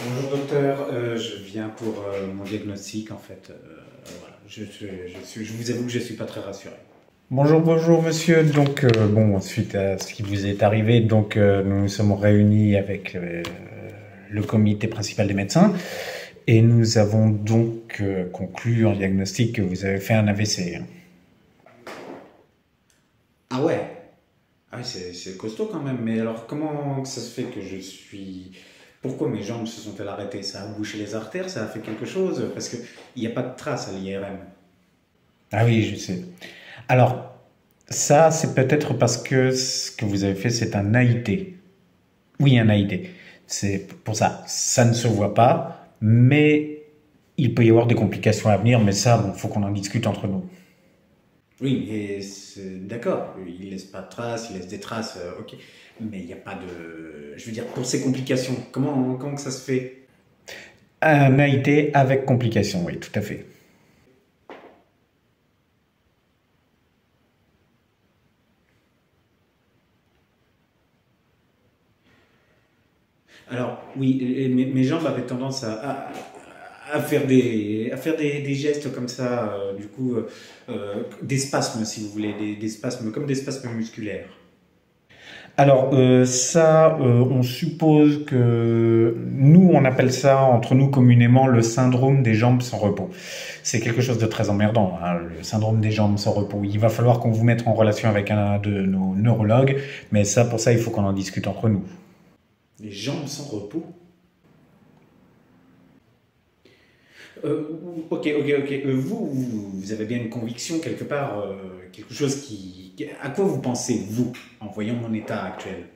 Bonjour docteur, je viens pour mon diagnostic en fait. Voilà. Je vous avoue que je suis pas très rassuré. Bonjour, bonjour monsieur. Donc, bon, suite à ce qui vous est arrivé, donc nous nous sommes réunis avec le comité principal des médecins et nous avons donc conclu en diagnostic que vous avez fait un AVC. Ah ouais, ah oui, c'est costaud quand même, mais alors comment ça se fait que je suis... Pourquoi mes jambes se sont-elles arrêtées? Ça a bouché les artères, ça a fait quelque chose? Parce qu'il n'y a pas de trace à l'IRM. Ah oui, je sais. Alors, ça, c'est peut-être parce que ce que vous avez fait, c'est un AIT. Oui, un AIT. C'est pour ça. Ça ne se voit pas, mais il peut y avoir des complications à venir, mais ça, bon, faut qu'on en discute entre nous. Oui, et d'accord, il laisse pas de traces, il laisse des traces, ok. Mais il n'y a pas de... Je veux dire, pour ces complications, comment que ça se fait? Un AIT avec complications, oui, tout à fait. Alors, oui, et mes jambes avaient tendance à faire des gestes comme ça, du coup, des spasmes, si vous voulez, des spasmes, comme des spasmes musculaires. Alors ça, on suppose que nous, on appelle ça entre nous communément le syndrome des jambes sans repos. C'est quelque chose de très emmerdant, hein, le syndrome des jambes sans repos. Il va falloir qu'on vous mette en relation avec un de nos neurologues, mais ça, pour ça, il faut qu'on en discute entre nous. Les jambes sans repos? Ok. Vous avez bien une conviction quelque part, quelque chose À quoi vous pensez, vous, en voyant mon état actuel?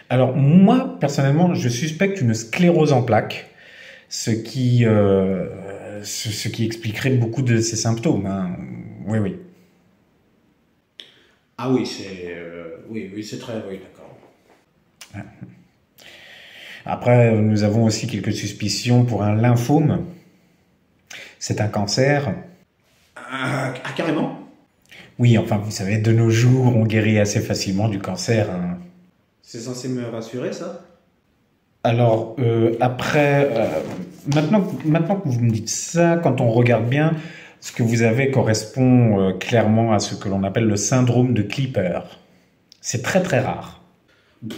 Alors moi, personnellement, je suspecte une sclérose en plaques, ce qui expliquerait beaucoup de ces symptômes, hein. Oui, oui. Ah oui, oui, c'est très... Oui, d'accord. Après, nous avons aussi quelques suspicions pour un lymphome. C'est un cancer. Carrément? Oui, enfin, vous savez, de nos jours, on guérit assez facilement du cancer, hein. C'est censé me rassurer, ça? Alors, maintenant que vous me dites ça, quand on regarde bien, ce que vous avez correspond clairement à ce que l'on appelle le syndrome de Clipper. C'est très très rare. Bon,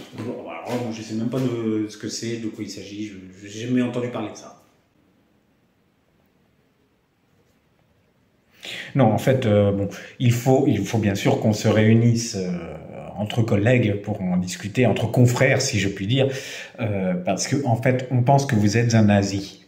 alors, moi, je sais même pas de ce que c'est, de quoi il s'agit. Je n'ai jamais entendu parler de ça. Non, en fait, bon, il faut bien sûr qu'on se réunisse entre collègues pour en discuter, entre confrères, si je puis dire, parce que en fait, on pense que vous êtes un nazi.